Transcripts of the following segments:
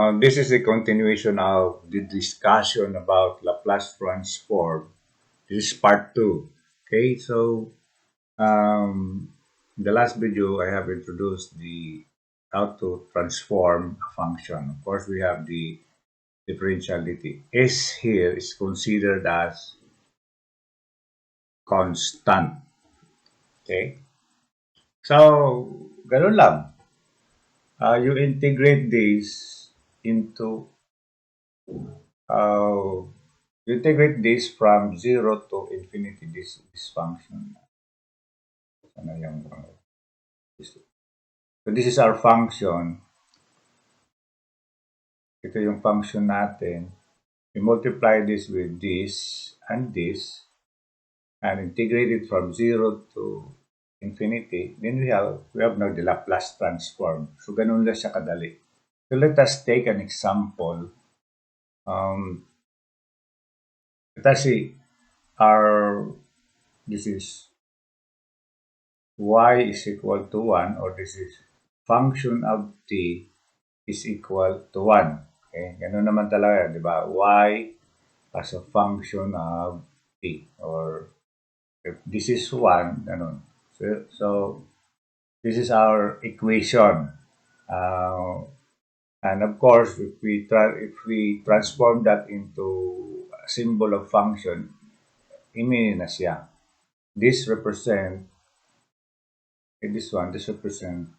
This is a continuation of the discussion about Laplace transform. This is part 2. Okay, so in the last video I have introduced the how to transform a function. Of course, we have the differentiality. S here is considered as constant. Okay, so ganun lang. You integrate this into uh, you integrate this from 0 to infinity, this function. Ano yung, so this is our function. Ito yung function natin. We multiply this with this and this and integrate it from 0 to infinity. Then we have now the Laplace transform. So ganun lang siya kadali. So let us take an example. Let us see this is y is equal to 1, or this is function of t is equal to 1. Okay, ganun naman talaga, di ba? Y as a function of t, or if this is 1, ganun. So this is our equation. And of course, if we transform that into a symbol of function, iminin na siya. This represent this represent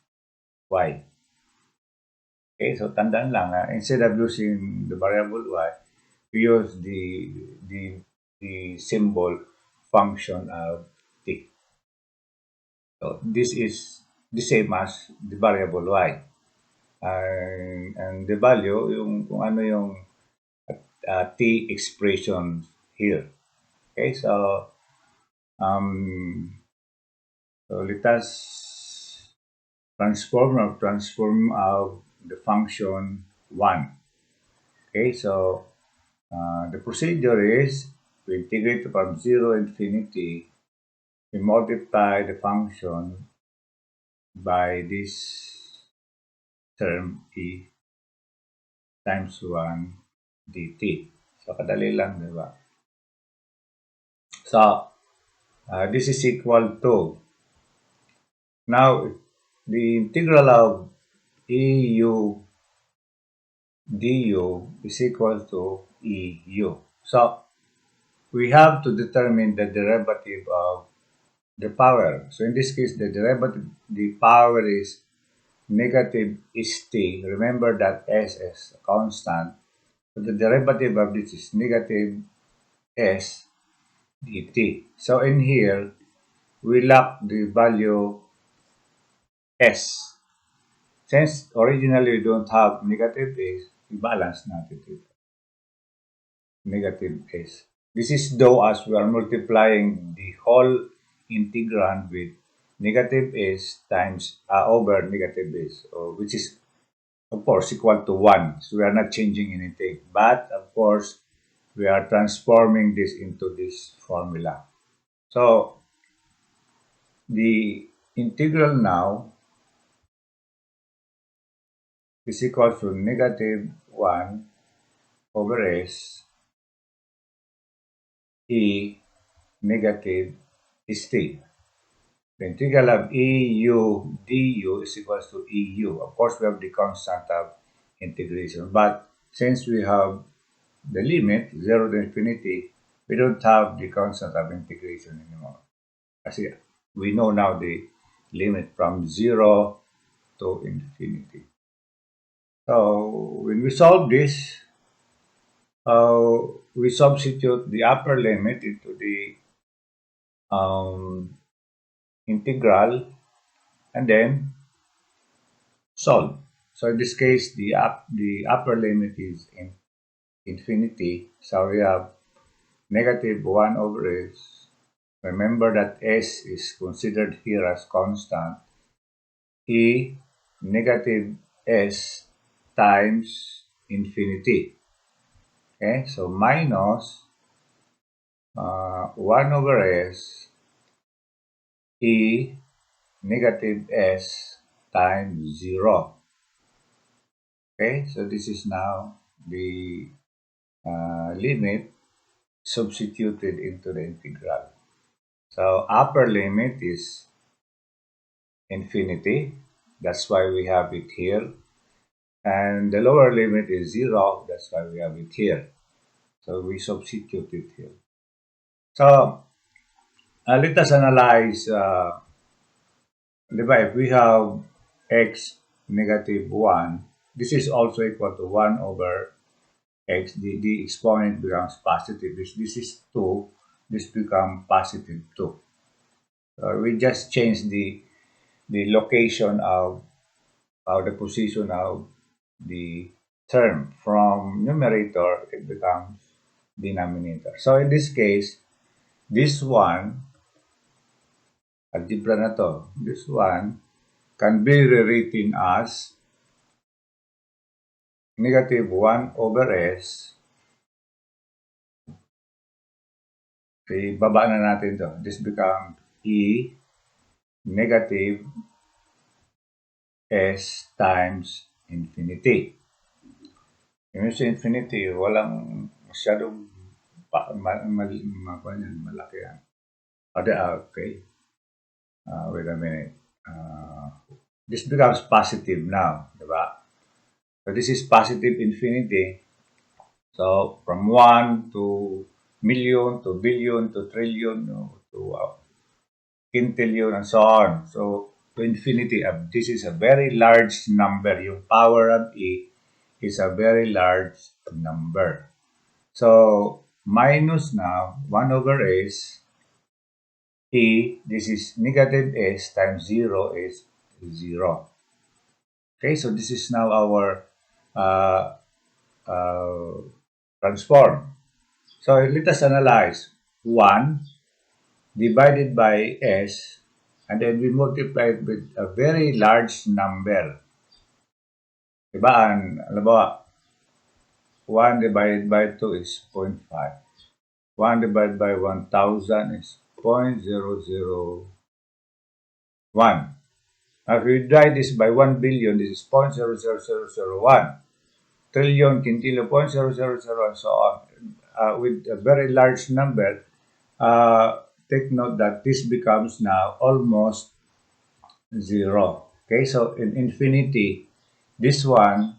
y. Okay, so tandaan lang, instead of using the variable y, we use the symbol function of t. So this is the same as the variable y. And the value, yung kung ano yung t expression here. Okay, so let us transform of the function 1. Okay, so the procedure is we integrate from 0 infinity, we multiply the function by this term e times 1 dt. So kadali lang, di ba? So this is equal to, now the integral of EU du is equal to EU. So we have to determine the derivative of the power. So in this case, the power is negative st. Remember that s is a constant. So the derivative of this is negative s dt. So in here, we lack the value s. Since originally we don't have negative s, i-balance natin dito. Negative s. This is though as we are multiplying the whole integrand with negative s times over negative s, which is of course equal to 1. So we are not changing anything. But of course, we are transforming this into this formula. So the integral now is equal to negative 1 over s e negative st. The integral of EU du is equal to EU. Of course, we have the constant of integration. But since we have the limit, 0 to infinity, we don't have the constant of integration anymore. Kasi we know now the limit from 0 to infinity. So when we solve this, we substitute the upper limit into the integral and then solve. So in this case, the upper limit is in infinity. So we have negative 1 over s. Remember that s is considered here as constant. E negative s times infinity. Okay, so minus 1 over s e negative s times 0. Okay, so this is now the limit substituted into the integral. So upper limit is infinity. That's why we have it here. And the lower limit is 0. That's why we have it here. So we substitute it here. So let us analyze, if we have x negative 1, this is also equal to 1 over x. The exponent becomes positive. This is 2. This becomes positive 2. We just change the location of the position of the term from numerator, it becomes denominator. So in this case, this one, algebra na to, this one can be rewritten as negative 1 over s. Okay, baba na natin to. This becomes e negative s times infinity. Yung sa infinity, walang masyadong malaki yan. Okay. Wait a minute. This becomes positive now, diba? So this is positive infinity. So from 1 to million to billion to trillion to quintillion and so on. So to infinity, this is a very large number. Yung power of E is a very large number. So minus now 1 over s. E, this is negative s times 0 is 0. Okay, so this is now our uh, uh, transform. So let us analyze 1 divided by s, and then we multiply it with a very large number. Diba? Alam mo, 1 divided by 2 is 0.5. 1 divided by 1,000 is 0.0001. Now, if we divide this by 1 billion, this is 0.00001. Trillion, quintillion, 0.000, and so on. With a very large number, take note that this becomes now almost 0. Okay, so in infinity, this one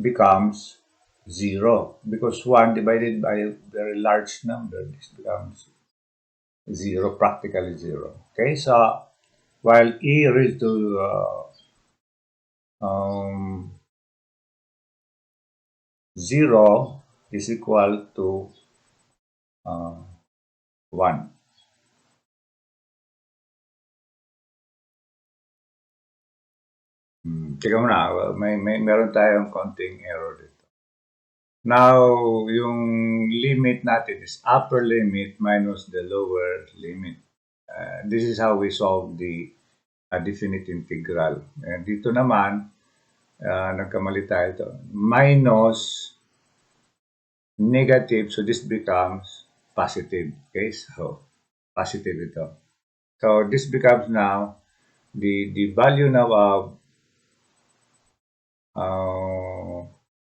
becomes 0 because 1 divided by a very large number, this becomes 0, practically 0. Okay, so while e raised to 0 is equal to 1. Teka muna, meron tayong konting error dito. Now, yung limit natin is upper limit minus the lower limit. This is how we solve the definite integral. Dito naman, nagkamali tayo ito. Minus negative, so this becomes positive. Okay, so positive ito. So this becomes now the value now of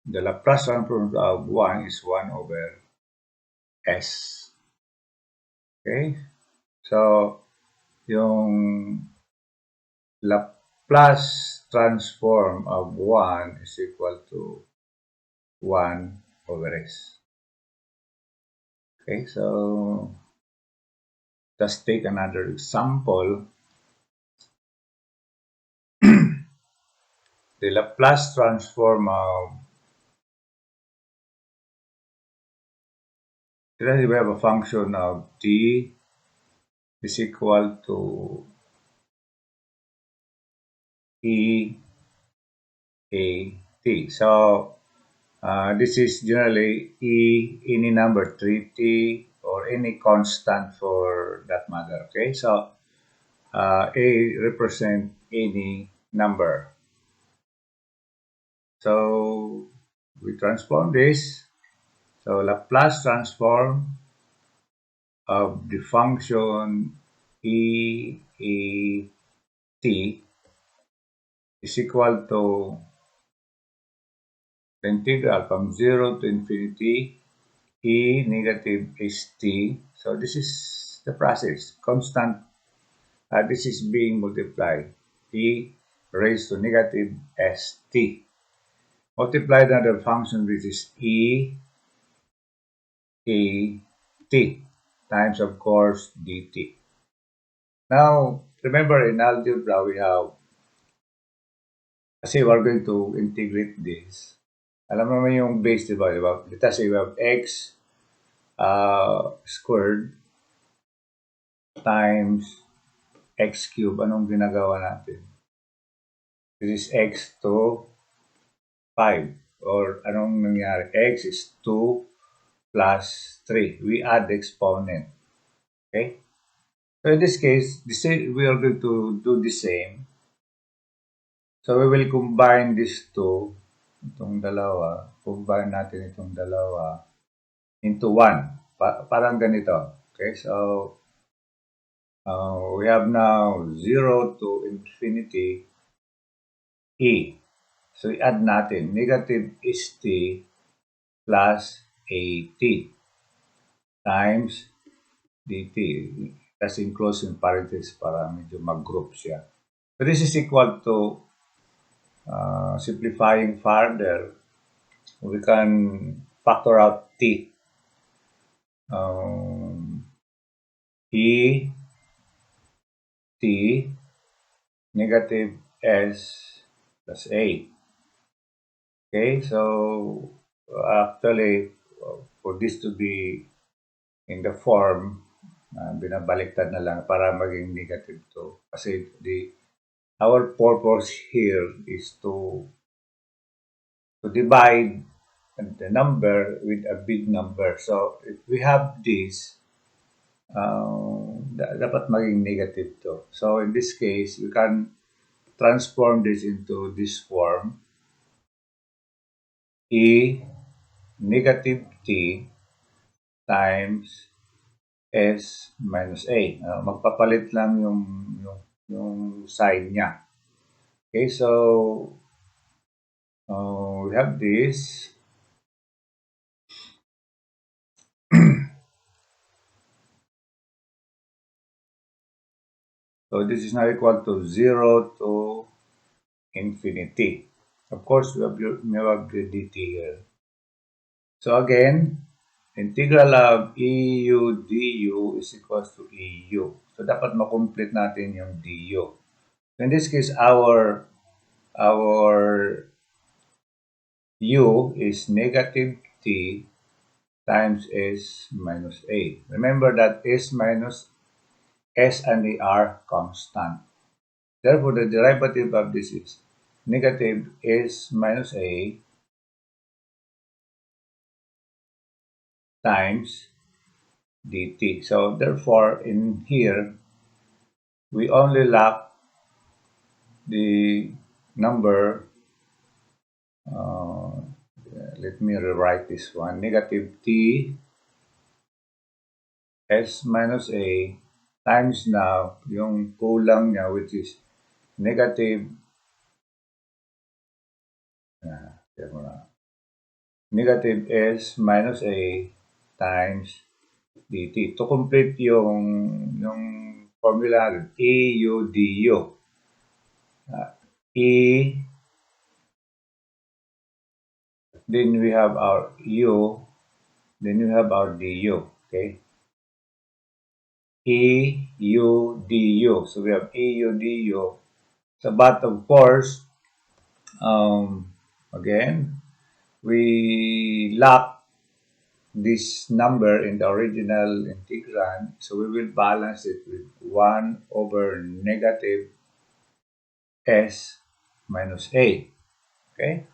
the Laplace transform of 1 is 1 over s. Okay? So, yung Laplace transform of 1 is equal to 1 over s. Okay, so let's take another example. The Laplace transform of, today we have a function of t is equal to e a t. So this is generally any number, 3t, or any constant for that matter. Okay, so a represent any number. So we transform this. So Laplace transform of the function e a t is equal to the integral from 0 to infinity e negative st. So this is the process. Constant. This is being multiplied. E raised to negative st. Multiplied another function which is e a t times, of course, dt. Now, remember in algebra we have, kasi we're going to integrate this. Alam mo naman yung base, di ba? Let us say we have x squared times x cubed. Anong ginagawa natin? This is x to 5. Or anong nangyari? X is 2 plus 3. We add the exponent. Okay? So in this case, we are going to do the same. So we will combine these two, itong dalawa, combine natin itong dalawa into one. Parang ganito. Okay, so we have now 0 to infinity e. So i-add natin negative st plus at times dt. Kasi enclosed in parentheses para medyo mag-group siya. So this is equal to, simplifying further, we can factor out t. E t negative s plus a. Okay, so actually, for this to be in the form, binabaliktad na lang para maging negative 2. Kasi our purpose here is to divide the number with a big number. So if we have this, dapat maging negative 2. So in this case, we can transform this into this form. E negative t times s minus a. Magpapalit lang yung sign niya. Okay, so we have this. So this is now equal to 0 to infinity. Of course, we have the dt here. So again, integral of EU du is equals to EU. So dapat makomplete natin yung du. So in this case, our u is negative t times s minus a. Remember that s minus s and a are constant. Therefore, the derivative of this is negative s minus a times dt. So therefore, in here, we only lack the number, let me rewrite this one, negative t s minus a times now yung kulang niya, which is negative negative s minus a times dt. To complete yung formula, eu du. E, then we have our u, then we have our du. Okay, E u du. So we have E u du. So but of course, again, we lack this number in the original integrand, so we will balance it with 1 over negative s minus a. Okay,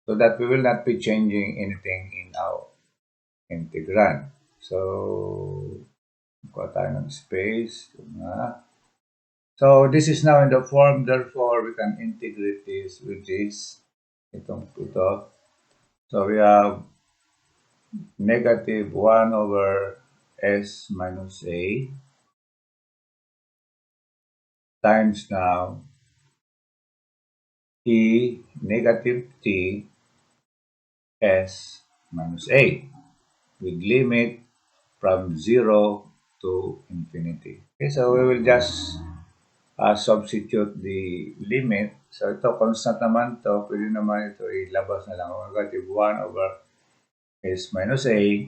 so that we will not be changing anything in our integrand. So kuha tayo ng space. So this is now in the form, therefore we can integrate this with this. Ito. So we have negative 1 over s minus a times now e negative t s minus a with limit from 0 to infinity. Okay, so we will just substitute the limit. So ito, constant naman to. Pwede naman ito ilabas na lang. Negative 1 over s minus a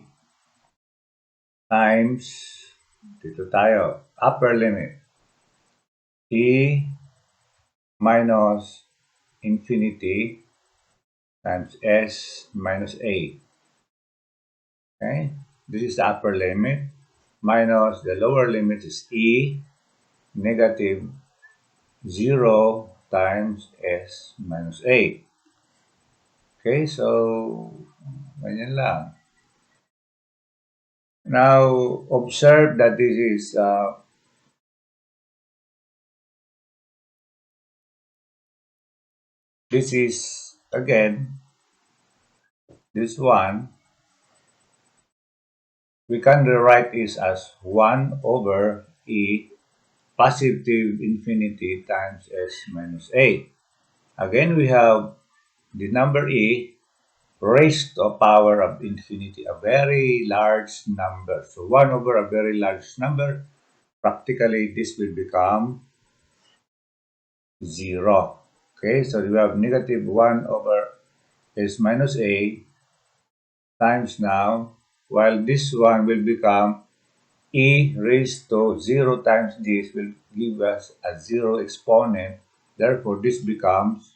times, dito tayo, upper limit, e minus infinity times s minus a. Okay, this is the upper limit minus the lower limit is e negative 0 times s minus a. Okay, so ganyan lang. Now, observe that this is again, this one, we can rewrite this as 1 over e positive infinity times s minus a. Again, we have the number e raised to a power of infinity, a very large number. So 1 over a very large number, practically this will become 0. Okay, so we have negative 1 over s minus a times now, while this one will become e raised to 0 times this will give us a 0 exponent. Therefore, this becomes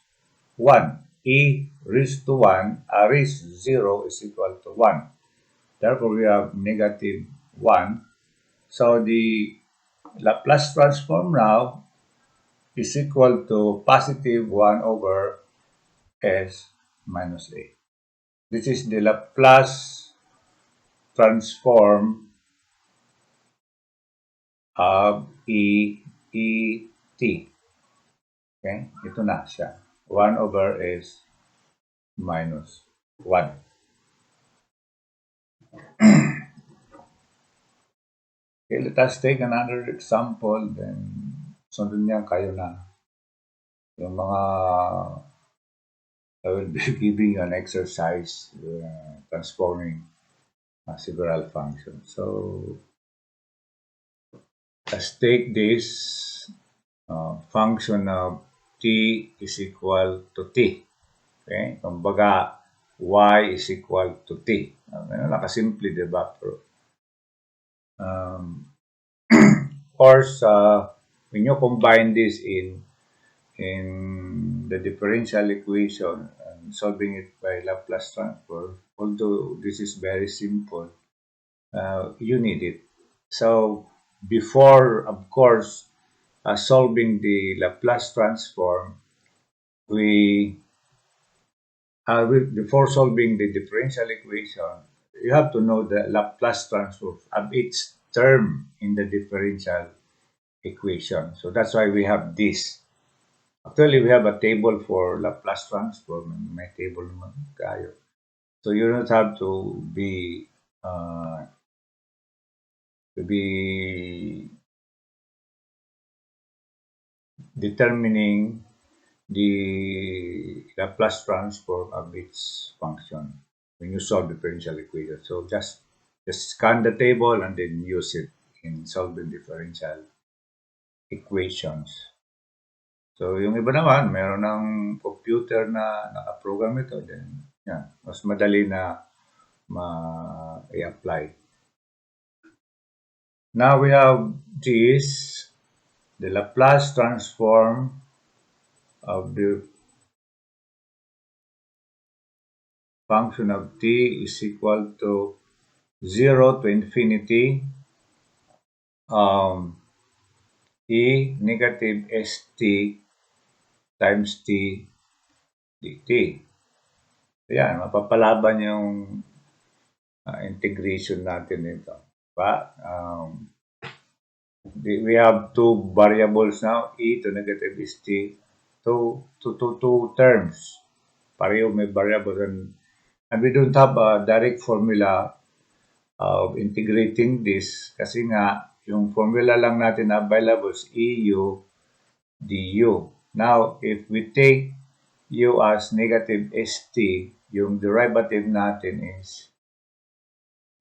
1. E raised to 1, raised to 0 is equal to 1. Therefore, we have negative 1. So, the Laplace transform now is equal to positive 1 over s minus a. This is the Laplace transform of t. Okay? Ito na siya. 1 over s minus 1. Okay, let us take another example. Then, sundin niya kayo na. Yung mga, I will be giving you an exercise transforming several functions. So, let's take this function of t is equal to t. Okay? Kumbaga, y is equal to t. Nakasimple, diba? Pero, of course, when you combine this in the differential equation and solving it by Laplace transform, although this is very simple, you need it. So, before, of course, solving the Laplace transform, before solving the differential equation, you have to know the Laplace transform of each term in the differential equation. So that's why we have this. Actually, we have a table for Laplace transform. May table naman kayo. So you don't have to be determining the Laplace transform of its function when you solve differential equation. So just scan the table and then use it in solving differential equations. So yung iba naman, meron ng computer na naka-program ito, then yan, mas madali na i-apply. Now we have this, the Laplace transform of the function of t is equal to 0 to infinity e negative st times t dt. Ayan, mapapalaban yung integration natin nito. Diba? We have two variables now, e to negative st, two terms. Pareho may variables and we don't have a direct formula of integrating this kasi nga yung formula lang natin available is eu du. Now, if we take u as negative st, yung derivative natin is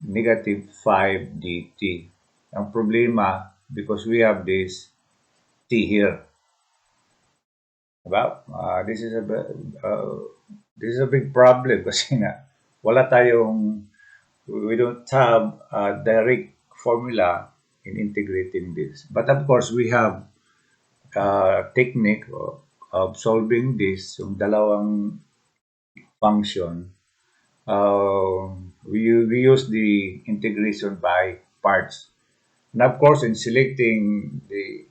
negative 5 dt. Ang problema, because we have this t here. Diba? Uh, this is a big problem kasi na wala tayong, we don't have a direct formula in integrating this. But of course, we have a technique of solving this, yung dalawang function. We use the integration by parts. And of course, in selecting the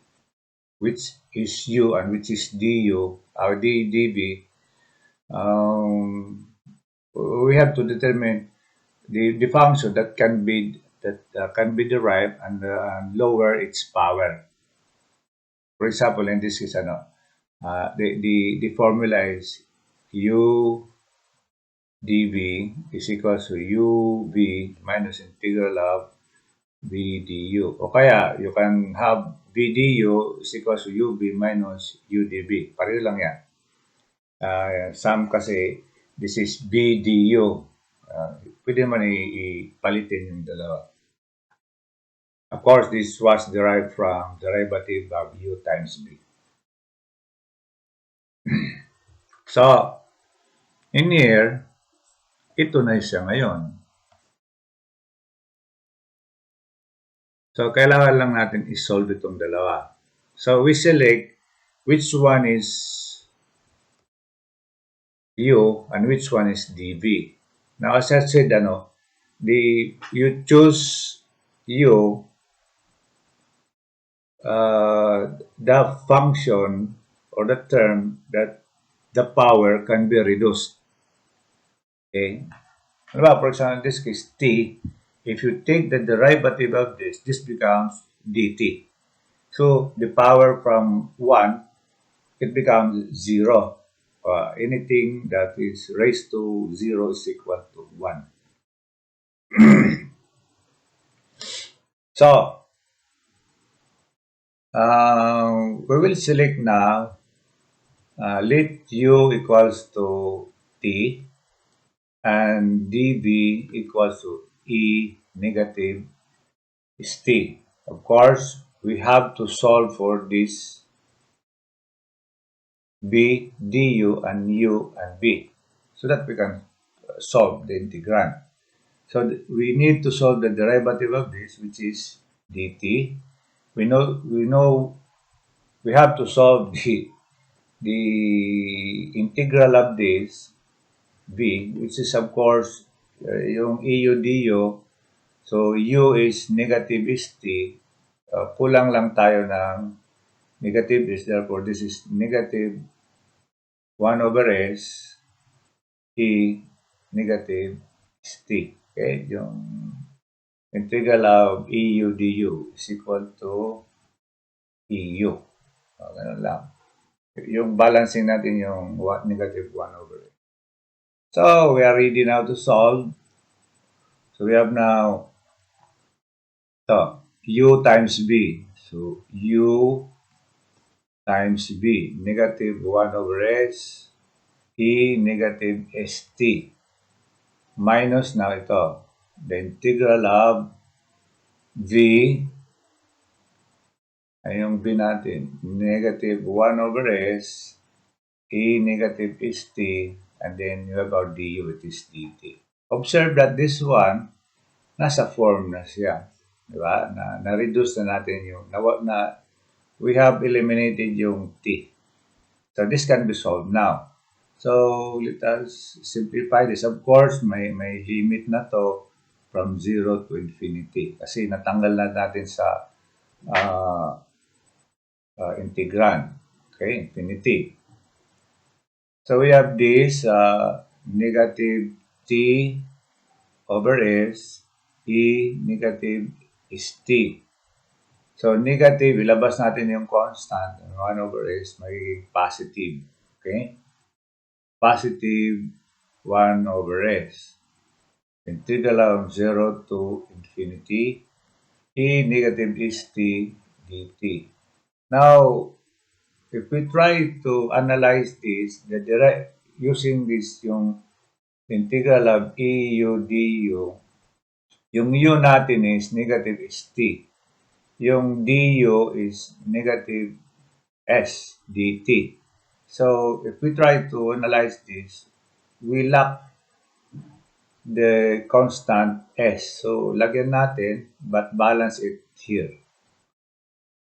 which is u and which is du or db, um, we have to determine the function that can be derived and lower its power. For example, in this case, the formula is u dv is equals to uv minus integral of v du. O kaya, you can have v du is equals to uv minus udv. Pareho lang yan. Some kasi, this is v du. Pwede naman ipalitin yung dalawa. Of course, this was derived from derivative of u times b. So, in here, ito na siya ngayon. So, kailangan lang natin isolve itong dalawa. So, we select which one is u and which one is dv. Now, as I said, you choose u, the function or the term that the power can be reduced. Okay? For example, in this case, t, if you take the derivative of this becomes dt. So, the power from 1, it becomes 0. Anything that is raised to 0 is equal to 1. So, we will select now, let u equals to t and dv equals to e negative st. Of course, we have to solve for this b, du, and u, and b, so that we can solve the integrand. So we need to solve the derivative of this, which is dt. We know we have to solve the integral of this b, which is of course yung eu du. So u is negative st. Kulang lang tayo ng negative is, therefore this is negative 1 over s e negative st. Okay, yung integral of eu du is equal to eu. Ganun lang. Yung balancing natin yung negative 1 over s. So, we are ready now to solve. So, we have now u times b. So, u times b, negative 1 over s, e negative st, minus now ito, the integral of v, ay yung v natin, negative 1 over s, e negative st, and then you have our du, it is dt. Observe that this one, nasa form na siya. Diba? Na-reduce na natin yung, we have eliminated yung t. So this can be solved now. So let us simplify this. Of course, may limit na to from 0 to infinity. Kasi natanggal na natin sa integrand. Okay, infinity. So we have this negative t over s, e negative is t. So negative, ilabas natin yung constant. 1 over s, magiging positive. Okay? Positive 1 over s. Integral of 0 to infinity, e negative is t dt. Now, if we try to analyze this, using this yung integral of EU du, yung u natin is negative st. Yung du is negative s dt. So, if we try to analyze this, we lack the constant s. So, lagyan natin, but balance it here.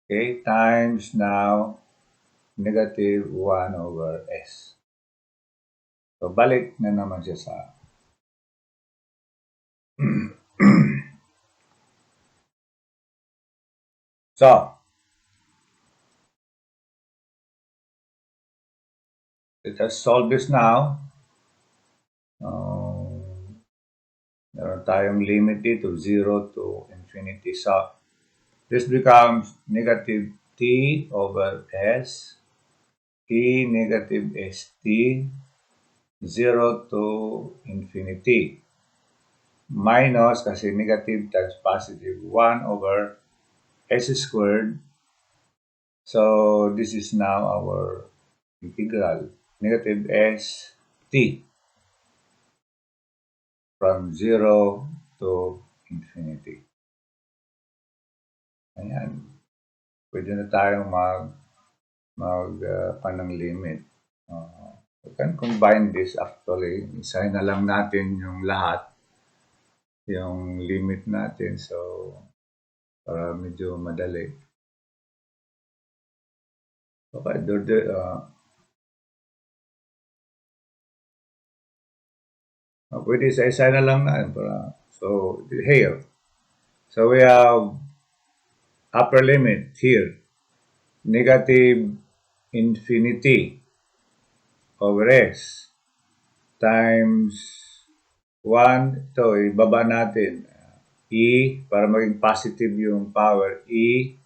Okay, times now negative 1 over s. So, balik na naman siya sa so, let us solve this now. Meron tayong limit dito, 0 to infinity. So, this becomes negative t over s, e negative st, 0 to infinity. Minus, kasi negative times positive, 1 over s squared. So, this is now our integral, negative s t from 0 to infinity. Ayan. Pwede na tayong panang limit. We can combine this actually. Isahin na lang natin yung lahat, yung limit natin. So, para medyo madali. Okay, pwede isa-isa na lang na. So, here. So, we have upper limit here. Negative infinity over s times 1. Ito, ibaba natin. E, para maging positive yung power. E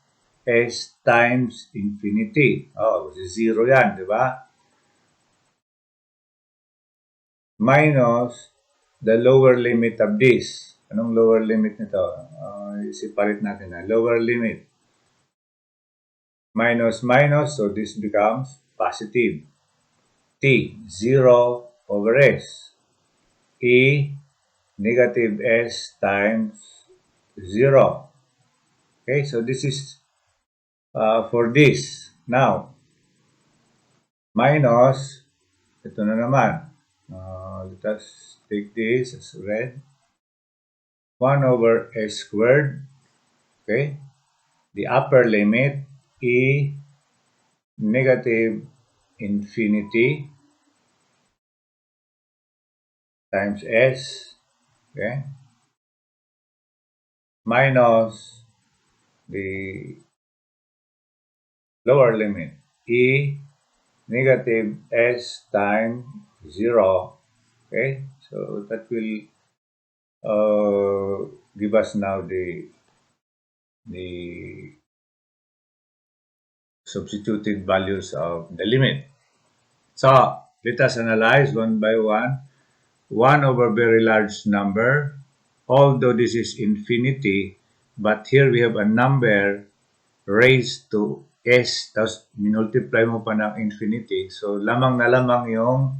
s times infinity. Oh, 0 yan, di ba? Minus the lower limit of this. Anong lower limit nito? Separate natin na. Lower limit. Minus minus, so this becomes positive. T, 0 over s. E, negative s times 0. Okay, so this is for this. Now, minus, ito na naman. Let us take this as red. 1 over s squared. Okay. The upper limit, e negative infinity times s. Okay. Minus the lower limit, e negative s times 0. Okay. So that will give us now the substituted values of the limit. So, let us analyze one by one. 1 over very large number, although this is infinity, but here we have a number raised to s, tapos minultiply mo pa ng infinity. So, lamang na lamang yung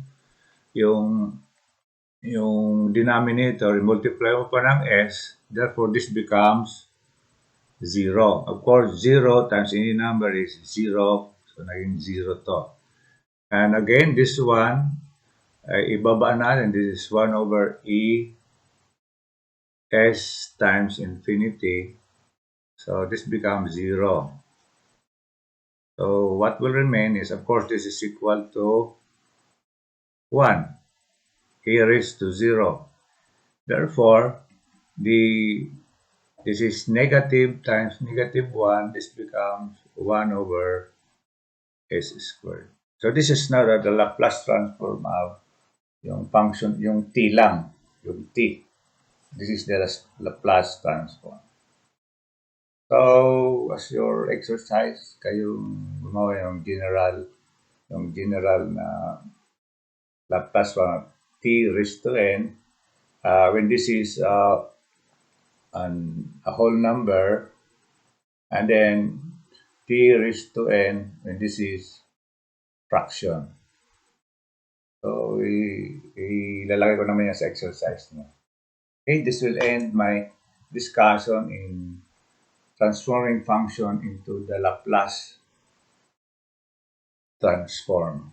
denominator, multiply mo pa ng s, therefore this becomes 0. Of course, 0 times any number is 0. So, naging 0 to. And again, this one, ibaba natin. This is 1 over e s times infinity. So, this becomes 0. So, what will remain is, of course, this is equal to 1. E raised to 0. Therefore, this is negative times negative 1. This becomes 1 over s squared. So this is now the Laplace transform of yung function, yung t lang, yung t. This is the Laplace transform. So, as your exercise, kayong gumawa yung general na Laplace transform t raised to n. When this is a whole number, and then t raised to n when this is fraction. So, ilalagay ko naman yan sa exercise niya. Okay, this will end my discussion in transforming function into the Laplace transform.